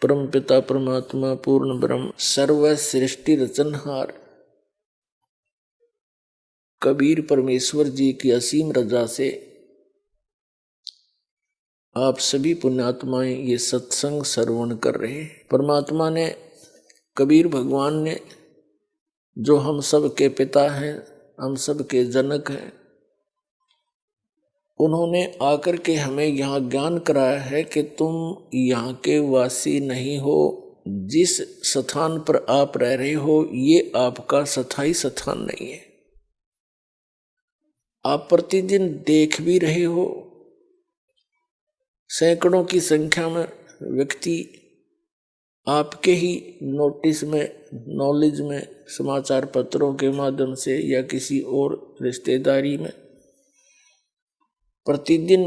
परम पिता परमात्मा पूर्ण ब्रह्म सर्व सृष्टि रचनहार कबीर परमेश्वर जी की असीम रजा से आप सभी पुण्यात्माएं ये सत्संग श्रवण कर रहे हैं। परमात्मा ने, कबीर भगवान ने, जो हम सब के पिता हैं, हम सब के जनक हैं, उन्होंने आकर के हमें यहाँ ज्ञान कराया है कि तुम यहाँ के वासी नहीं हो। जिस स्थान पर आप रह रहे हो ये आपका स्थायी स्थान नहीं है। आप प्रतिदिन देख भी रहे हो, सैकड़ों की संख्या में व्यक्ति आपके ही नोटिस में, नॉलेज में, समाचार पत्रों के माध्यम से या किसी और रिश्तेदारी में प्रतिदिन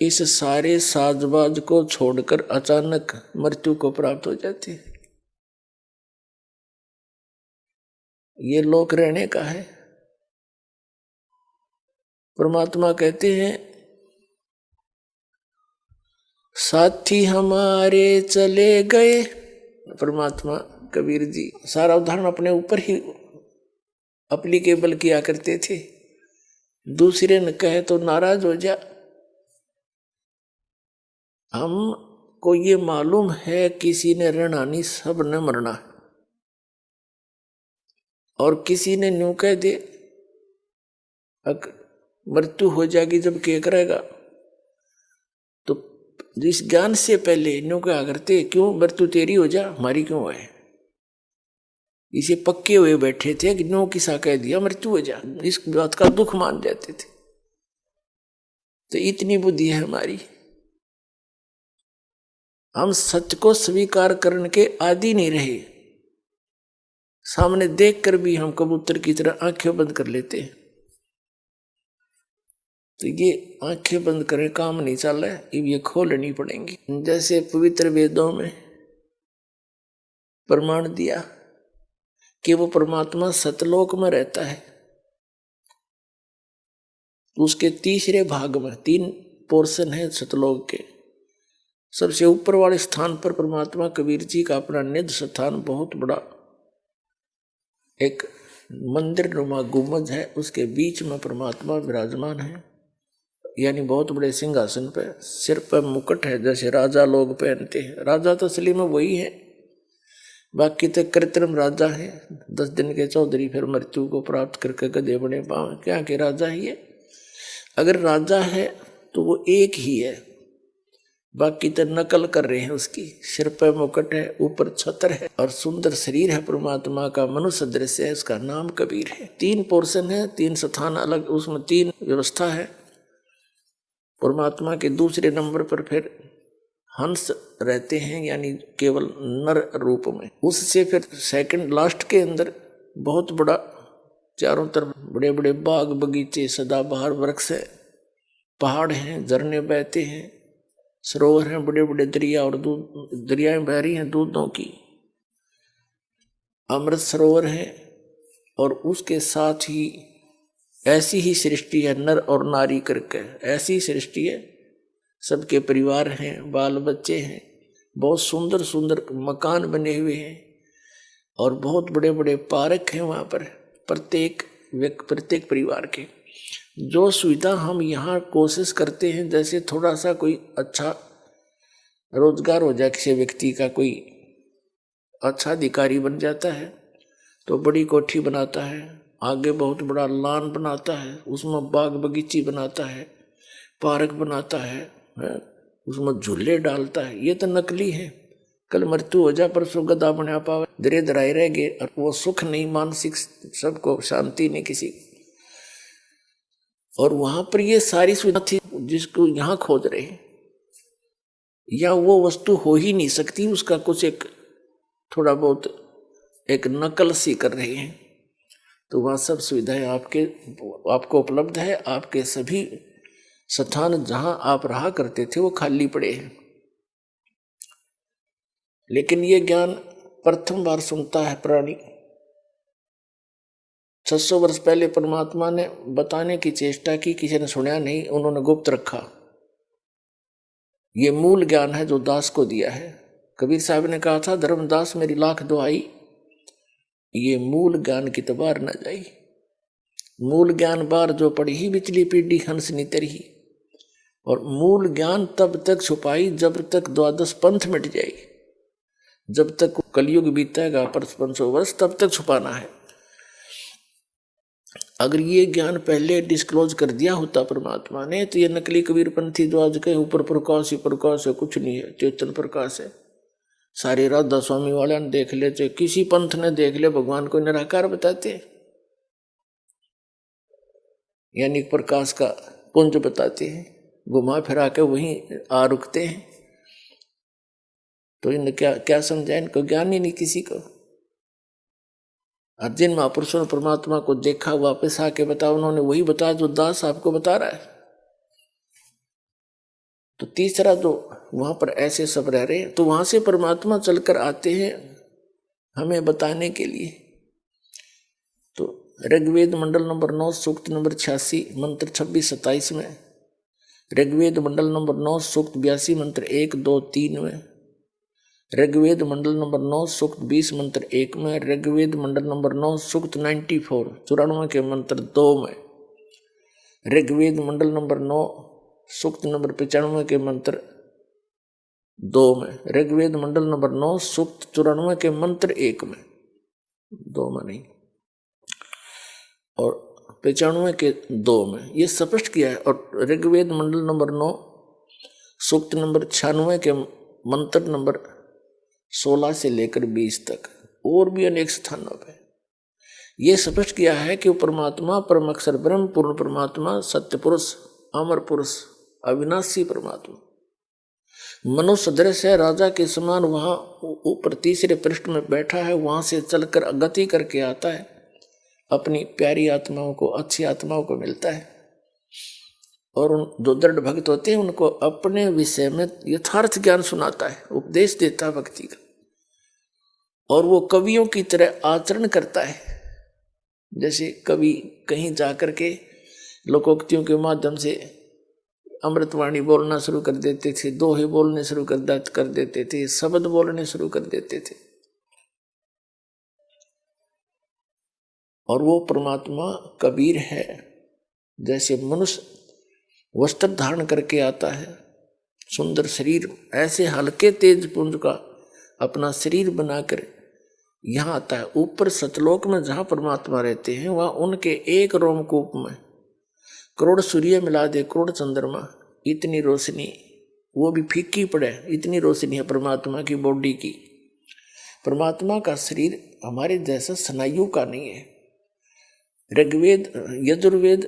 इस सारे साजबाज को छोड़कर अचानक मृत्यु को प्राप्त हो जाती है। ये लोक रहने का है। परमात्मा कहते हैं साथी हमारे चले गए। परमात्मा कबीर जी सारा उदाहरण अपने ऊपर ही एप्लीकेबल किया करते थे। दूसरे ने कहे तो नाराज हो जा। हमको ये मालूम है किसी ने रहना नहीं, सब ने मरना। और किसी ने न्यू कह दे मृत्यु हो जाएगी जब क्या करेगा, तो जिस ज्ञान से पहले न्यू कहा करते क्यों मृत्यु तेरी हो जा, हमारी क्यों है। इसे पक्के हुए बैठे थे कि न्यू किसा कह दिया मृत्यु हो जा, इस बात का दुख मान जाते थे। तो इतनी बुद्धि है हमारी, हम सत्य को स्वीकार करने के आदि नहीं रहे। सामने देखकर भी हम कबूतर की तरह आंखें बंद कर लेते हैं। तो ये आंखें बंद करे काम नहीं चल रहा है, अब ये खोलनी पड़ेंगी। जैसे पवित्र वेदों में प्रमाण दिया कि वो परमात्मा सतलोक में रहता है। उसके तीसरे भाग में 3 पोर्शन है सतलोक के। सबसे ऊपर वाले स्थान पर परमात्मा कबीर जी का अपना निज स्थान, बहुत बड़ा एक मंदिर नुमा गुम्बद है, उसके बीच में परमात्मा विराजमान है। यानी बहुत बड़े सिंहासन पे, सिर पर मुकुट है जैसे राजा लोग पहनते हैं। राजा तो असली में वही है, बाकी तो कृत्रिम राजा है। 10 दिन के चौधरी फिर मृत्यु को प्राप्त करके गधे बने पावे, क्या के राजा ही है। अगर राजा है तो वो एक ही है, बाकी तो नकल कर रहे हैं उसकी। सिर पर मुकुट है, ऊपर छत्र है और सुंदर शरीर है परमात्मा का, मनुष्य दृश्य है। उसका नाम कबीर है। 3 पोर्शन है, 3 स्थान अलग, उसमें 3 व्यवस्था है। परमात्मा के दूसरे नंबर पर फिर हंस रहते हैं, यानी केवल नर रूप में। उससे फिर सेकंड लास्ट के अंदर बहुत बड़ा, चारों तरफ बड़े बड़े बाग बगीचे, सदाबहार वृक्ष है, पहाड़ हैं, झरने बहते हैं, सरोवर हैं, बड़े बड़े दरिया और दरियाएं बह रही हैं दूधों की, अमृत सरोवर है। और उसके साथ ही ऐसी ही सृष्टि है, नर और नारी करके ऐसी सृष्टि है। सबके परिवार हैं, बाल बच्चे हैं, बहुत सुंदर सुंदर मकान बने हुए हैं और बहुत बड़े बड़े पार्क हैं वहाँ पर, प्रत्येक परिवार के। जो सुविधा हम यहाँ कोशिश करते हैं, जैसे थोड़ा सा कोई अच्छा रोजगार हो जाए, किसी व्यक्ति का कोई अच्छा अधिकारी बन जाता है तो बड़ी कोठी बनाता है, आगे बहुत बड़ा लॉन बनाता है, उसमें बाग बगीची बनाता है, पार्क बनाता है, उसमें झूले डालता है। ये तो नकली है। कल मृत्यु हो जाए, परसों गदा बना पावे, धीरे धराए रह गए और वो सुख नहीं, मानसिक सबको शांति नहीं किसी। और वहां पर ये सारी सुविधा थी जिसको यहाँ खोज रहे हैं, या वो वस्तु हो ही नहीं सकती, उसका कुछ एक थोड़ा बहुत एक नकल सी कर रहे हैं। तो वह सब सुविधाएं आपको उपलब्ध है। आपके सभी स्थान जहां आप रहा करते थे वो खाली पड़े हैं। लेकिन ये ज्ञान प्रथम बार सुनता है प्राणी। 600 वर्ष पहले परमात्मा ने बताने की चेष्टा की, किसी ने सुना नहीं, उन्होंने गुप्त रखा। ये मूल ज्ञान है जो दास को दिया है। कबीर साहब ने कहा था, धर्मदास मेरी लाख दुहाई, ये मूल ज्ञान की तबार न जाई। मूल ज्ञान बार जो पड़ी ही बिचली पीढ़ी हंसनी तरही। और मूल ज्ञान तब तक छुपाई जब तक द्वादश पंथ मिट जाए, जब तक कलयुग बीतेगा 500 वर्ष तब तक छुपाना है। अगर ये ज्ञान पहले डिस्क्लोज कर दिया होता परमात्मा ने, तो ये नकली कबीरपंथी जो आज के ऊपर प्रकाश ही प्रकाश है, कुछ नहीं है, चेतन प्रकाश है। सारे राधा स्वामी वाले ने देख ले, चाहे किसी पंथ ने देख ले, भगवान को निराकार बताते, यानी प्रकाश का पुंज बताते हैं, घुमा फिरा के वहीं आ रुकते हैं। तो इन क्या क्या समझा, इनको ज्ञान ही नहीं किसी को। और जिन महापुरुषों ने परमात्मा को देखा, वापस आके बताओ, उन्होंने वही बताया जो दास आपको बता रहा है। तो तीसरा जो वहां पर ऐसे सब रह रहे हैं, तो वहां से परमात्मा चलकर आते हैं हमें बताने के लिए। तो ऋग्वेद मंडल नंबर 9 सूक्त नंबर 86 मंत्र 26-27 में, ऋग्वेद मंडल नंबर 9 सूक्त 82 मंत्र 1, 2, 3 में, ऋग्वेद मंडल नंबर 9 सूक्त 20 मंत्र 1 में, ऋग्वेद मंडल नंबर 9 सूक्त 94 के मंत्र 2 में, ऋग्वेद मंडल नंबर 9 सूक्त नंबर 95 के मंत्र 2 में, ऋग्वेद मंडल नंबर 9 सूक्त 94 के मंत्र 1 में, 2 में नहीं, और 95 के 2 में ये स्पष्ट किया है। और ऋग्वेद मंडल नंबर 9 सूक्त नंबर 96 के मंत्र नंबर 16 से लेकर 20 तक, और भी अनेक स्थानों पे ये स्पष्ट किया है कि वो परमात्मा परम अक्षर ब्रह्म पूर्ण परमात्मा सत्य पुरुष अमर पुरुष अविनाशी परमात्मा मनुष्य दृश्य है, राजा के समान वहां ऊपर तीसरे पृष्ठ में बैठा है, वहां से चलकर गति करके आता है, अपनी प्यारी आत्माओं को, अच्छी आत्माओं को मिलता है। और उन जो दृढ़ भक्त होते हैं उनको अपने विषय में यथार्थ ज्ञान सुनाता है, उपदेश देता है भक्ति का, और वो कवियों की तरह आचरण करता है। जैसे कवि कहीं जाकर के लोकोक्तियों के माध्यम से अमृतवाणी बोलना शुरू कर देते थे, दोहे बोलने शुरू कर देते थे, शब्द बोलने शुरू कर देते थे, और वो परमात्मा कबीर है। जैसे मनुष्य वस्त्र धारण करके आता है, सुंदर शरीर, ऐसे हल्के तेज पुंज का अपना शरीर बनाकर यहाँ आता है। ऊपर सतलोक में जहाँ परमात्मा रहते हैं, वहाँ उनके एक रोमकूप में करोड़ सूर्य मिला दे, करोड़ चंद्रमा, इतनी रोशनी, वो भी फीकी पड़े, इतनी रोशनी है परमात्मा की बॉडी की। परमात्मा का शरीर हमारे जैसा स्नायु का नहीं है। ऋग्वेद यजुर्वेद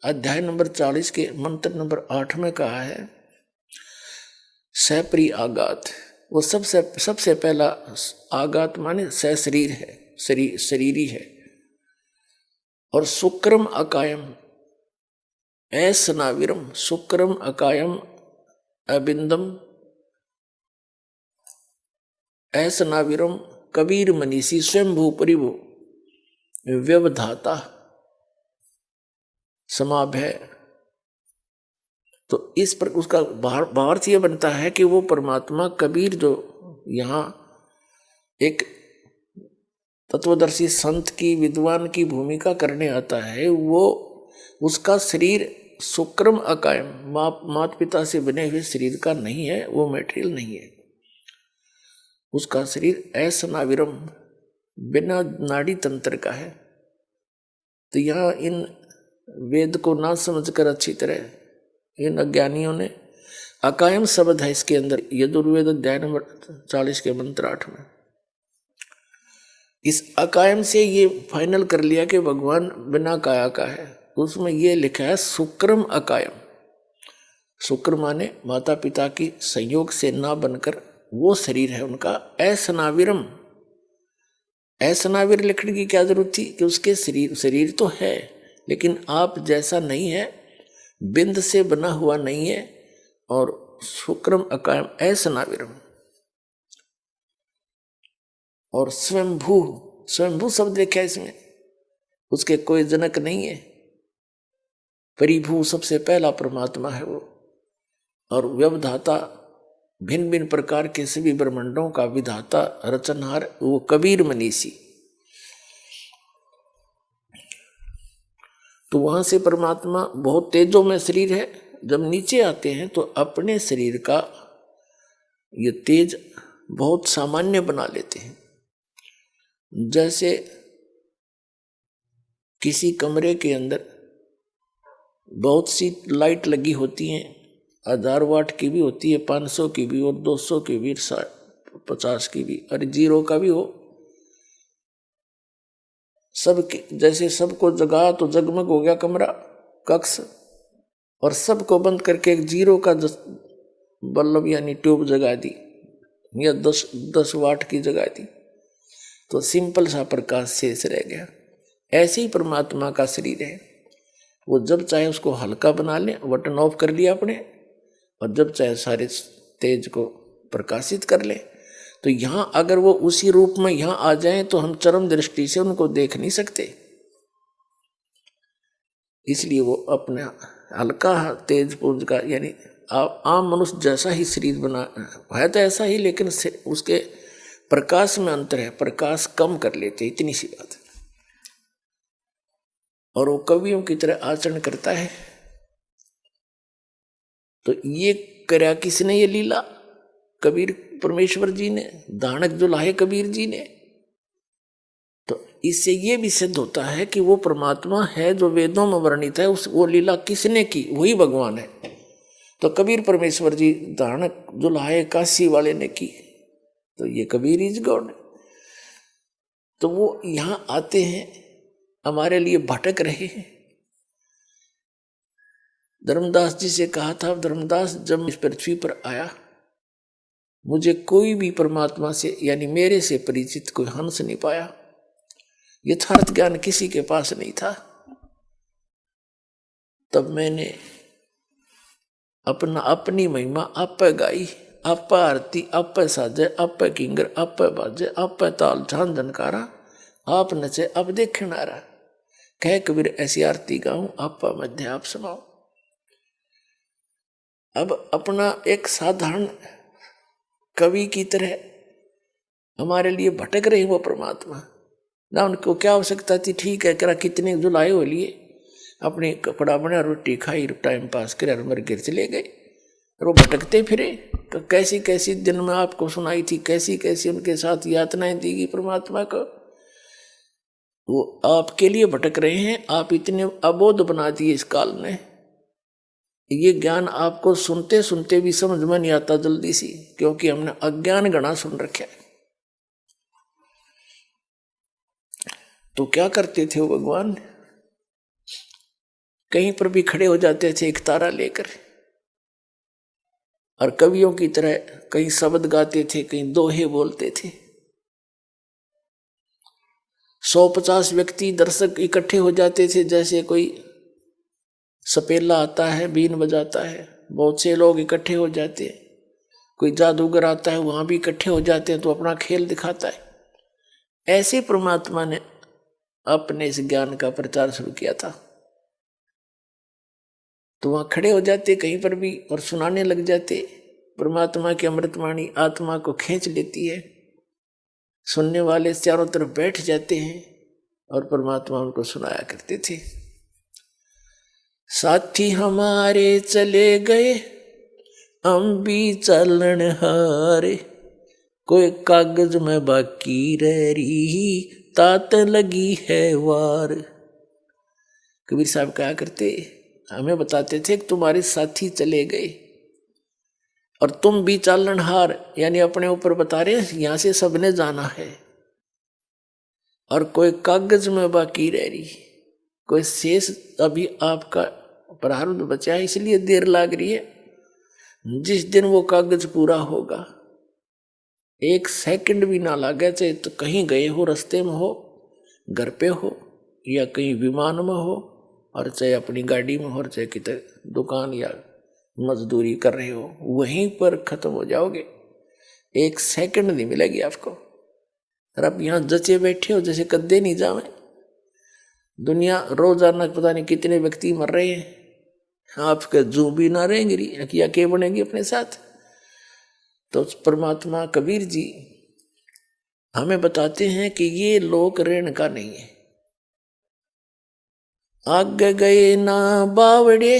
अध्याय नंबर 40 के मंत्र नंबर 8 में कहा है, सप्री आगात, वो सबसे पहला आगात माने शरीर है, शरीरी है। और शुक्रम अकायम ऐसनाविरम, शुक्रम अकायम अबिंदम ऐसनाविरम कबीर मनीषी स्वयंभू परिभु व्यवधाता समाभय। तो इस पर उसका भावार्थ यह बनता है कि वो परमात्मा कबीर जो यहाँ एक तत्वदर्शी संत की, विद्वान की भूमिका करने आता है, वो उसका शरीर शुक्रम अकायम, माता पिता से बने हुए शरीर का नहीं है, वो मटेरियल नहीं है। उसका शरीर ऐसनाविरम, बिना नाड़ी तंत्र का है। तो यहाँ इन वेद को ना समझकर अच्छी तरह इन अज्ञानियों ने, अकायम शब्द है इसके अंदर, यजुर्वेद अध्याय नंबर 40 के मंत्र 8 में, इस अकायम से ये फाइनल कर लिया कि भगवान बिना काया का है। उसमें ये लिखा है शुक्रम अकायम, शुक्र माने माता पिता की संयोग से ना बनकर वो शरीर है उनका। ऐसनाविरम, ऐसनाविर लिखने की क्या जरूरत थी कि उसके शरीर तो है लेकिन आप जैसा नहीं है, बिंद से बना हुआ नहीं है। और शुक्रम अकायम ऐसनाविरम। और स्वयंभू, स्वयंभू शब्द देखा इसमें, उसके कोई जनक नहीं है, परिभू सबसे पहला परमात्मा है वो। और व्यवधाता भिन्न भिन्न प्रकार के सभी ब्रह्मांडों का विधाता रचनहार वो कबीर मनीषी। तो वहां से परमात्मा बहुत तेजों में शरीर है, जब नीचे आते हैं तो अपने शरीर का ये तेज बहुत सामान्य बना लेते हैं। जैसे किसी कमरे के अंदर बहुत सी लाइट लगी होती हैं, 1000 वाट की भी होती है, 500 की भी और 200 की भी, 50 की भी और 0 का भी हो, सब जैसे सबको जगा तो जगमग हो गया कमरा कक्ष, और सबको बंद करके एक 0 का बल्ब यानी ट्यूब जगा दी या 10 वाट की जगा दी, तो सिंपल सा प्रकाश शेष रह गया। ऐसे ही परमात्मा का शरीर है, वो जब चाहे उसको हल्का बना ले, बटन ऑफ कर लिया अपने, और जब चाहे सारे तेज को प्रकाशित कर ले। तो यहाँ अगर वो उसी रूप में यहाँ आ जाए तो हम चरम दृष्टि से उनको देख नहीं सकते, इसलिए वो अपने हल्का तेज पुंज का यानी आम मनुष्य जैसा ही शरीर बना है, तो ऐसा ही, लेकिन उसके प्रकाश में अंतर है, प्रकाश कम कर लेते, इतनी सी बात है। और वो कवियों की तरह आचरण करता है। तो ये कर्या किसने, ये लीला कबीर परमेश्वर जी ने, दानक जो लाए कबीर जी ने। तो इससे ये भी सिद्ध होता है कि वो परमात्मा है जो वेदों में वर्णित है, वो लीला किसने की, वही भगवान है। तो कबीर परमेश्वर जी दानक जो लाए काशी वाले ने की, तो ये कबीर इज गॉड। तो वो यहाँ आते हैं, हमारे लिए भटक रहे हैं। धर्मदास जी से कहा था, धर्मदास जब इस पृथ्वी पर आया, मुझे कोई भी परमात्मा से यानी मेरे से परिचित कोई हंस नहीं पाया, यथार्थ ज्ञान किसी के पास नहीं था। तब मैंने अपनी महिमा आप गाई, आप आरती, आप साजे, आप किंगर, आप बाजे, आप ताल झान झनकारा, आप नचे अब देखे नारा, कह कबीर ऐसी आरती गाऊं, आप मध्य आप सुनाओ। अब अपना एक साधारण कवि की तरह हमारे लिए भटक रहे वो परमात्मा ना, उनको क्या आवश्यकता थी, ठीक है करा कितने जुलाए हो लिए, अपने कपड़ा बना, रोटी खाई, टाइम पास करे और मर गिर चले गए, और वो भटकते फिरे। तो कैसी कैसी दिन में आपको सुनाई थी, कैसी कैसी उनके साथ यातनाएं दी गई परमात्मा को। वो आपके लिए भटक रहे हैं, आप इतने अबोध बना दिए इस काल में। ये ज्ञान आपको सुनते सुनते भी समझ में नहीं आता जल्दी सी, क्योंकि हमने अज्ञान गणा सुन रखा है। तो क्या करते थे वो भगवान, कहीं पर भी खड़े हो जाते थे एक तारा लेकर, और कवियों की तरह कहीं शब्द गाते थे, कहीं दोहे बोलते थे। 150 व्यक्ति दर्शक इकट्ठे हो जाते थे, जैसे कोई सपेला आता है बीन बजाता है, बहुत से लोग इकट्ठे हो जाते हैं, कोई जादूगर आता है वहां भी इकट्ठे हो जाते हैं तो अपना खेल दिखाता है। ऐसे परमात्मा ने अपने इस ज्ञान का प्रचार शुरू किया था। तो वहां खड़े हो जाते कहीं पर भी और सुनाने लग जाते। परमात्मा की अमृतवाणी आत्मा को खींच लेती है, सुनने वाले चारों तरफ बैठ जाते हैं और परमात्मा उनको सुनाया करते थे। साथी हमारे चले गए हम भी चलन हारे, कोई कागज में बाकी रह रही तात लगी है वार। कबीर साहब कहा करते, हमें बताते थे कि तुम्हारे साथी चले गए और तुम भी चालन हार, यानी अपने ऊपर बता रहे यहां से सबने जाना है, और कोई कागज में बाकी रह रही, कोई शेष अभी आपका प्रारब्ध बचा है, इसलिए देर लग रही है। जिस दिन वो कागज पूरा होगा, 1 सेकंड भी ना लगे, चाहे तो कहीं गए हो, रास्ते में हो, घर पे हो, या कहीं विमान में हो, और चाहे अपनी गाड़ी में हो, और चाहे कितने दुकान या मजदूरी कर रहे हो, वहीं पर खत्म हो जाओगे। 1 सेकंड नहीं मिलेगी आपको। और आप यहाँ जचे बैठे हो जैसे कद्दे नहीं जावे। दुनिया रोजाना पता नहीं कितने व्यक्ति मर रहे हैं, आपके जू भी ना रहेंगी, या के बनेगी अपने साथ। तो परमात्मा कबीर जी हमें बताते हैं कि ये लोक ऋण का नहीं है। आगे गए ना बावड़े,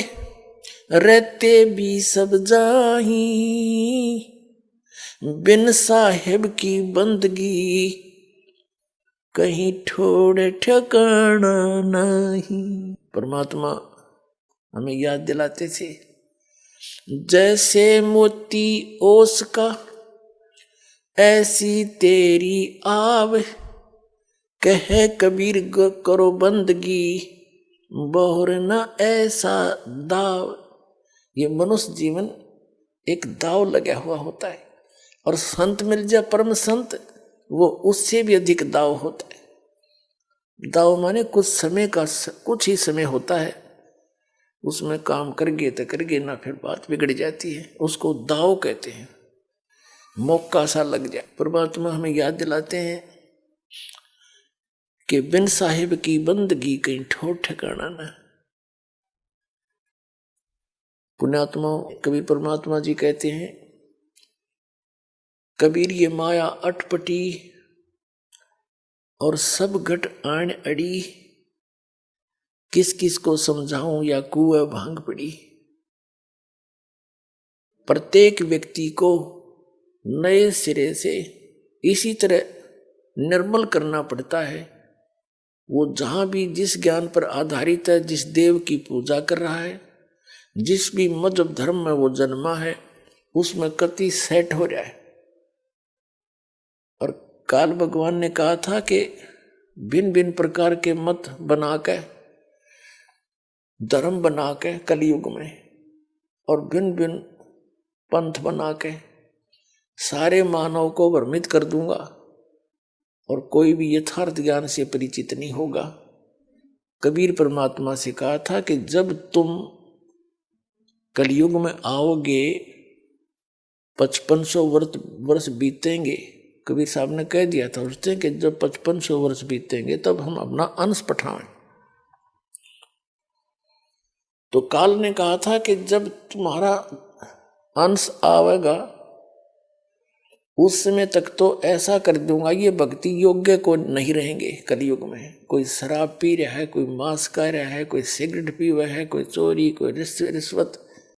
रहते भी सब जाही, बिन साहिब की बंदगी कहीं ठोड़ ठिकाना नहीं। परमात्मा हमें याद दिलाते थे, जैसे मोती ओस का ऐसी तेरी आव, कह कबीर करो बंदगी बहुर न ऐसा दाव। ये मनुष्य जीवन एक दाव लगा हुआ होता है, और संत मिल जाए परम संत, वो उससे भी अधिक दाव होता है। दाव माने कुछ समय का, कुछ ही समय होता है, उसमें काम कर गए तो कर गए, ना फिर बात बिगड़ जाती है, उसको दाव कहते हैं। मौका सा लग जाए। परमात्मा हमें याद दिलाते हैं कि बिन साहिब की बंदगी कहीं ठोर ठिकाना न। पुण्यात्मा कबीर परमात्मा जी कहते हैं, कबीर ये माया अटपटी और सब घट आन अड़ी, किस किस को समझाऊं या कुएं भांग पड़ी। प्रत्येक व्यक्ति को नए सिरे से इसी तरह निर्मल करना पड़ता है। वो जहां भी जिस ज्ञान पर आधारित है, जिस देव की पूजा कर रहा है, जिस भी मजहब धर्म में वो जन्मा है, उसमें कति सेट हो रहा है। और काल भगवान ने कहा था कि भिन्न भिन्न प्रकार के मत बना के, धर्म बना के कलयुग में, और भिन्न भिन्न पंथ बना के सारे मानव को भ्रमित कर दूंगा, और कोई भी यथार्थ ज्ञान से परिचित नहीं होगा। कबीर परमात्मा से कहा था कि जब तुम कलयुग में आओगे, 5500 वर्ष बीतेंगे। कबीर साहब ने कह दिया था उसने कि जब 5500 वर्ष बीतेंगे तब हम अपना अंश पठाएं। तो काल ने कहा था कि जब तुम्हारा अंश आवेगा, उस समय तक तो ऐसा कर दूंगा, ये भक्ति योग्य को नहीं रहेंगे। कलयुग में कोई शराब पी रहा है, कोई मांस खा रहा है, कोई सिगरेट पी हुआ है, कोई चोरी, कोई रिश्वत,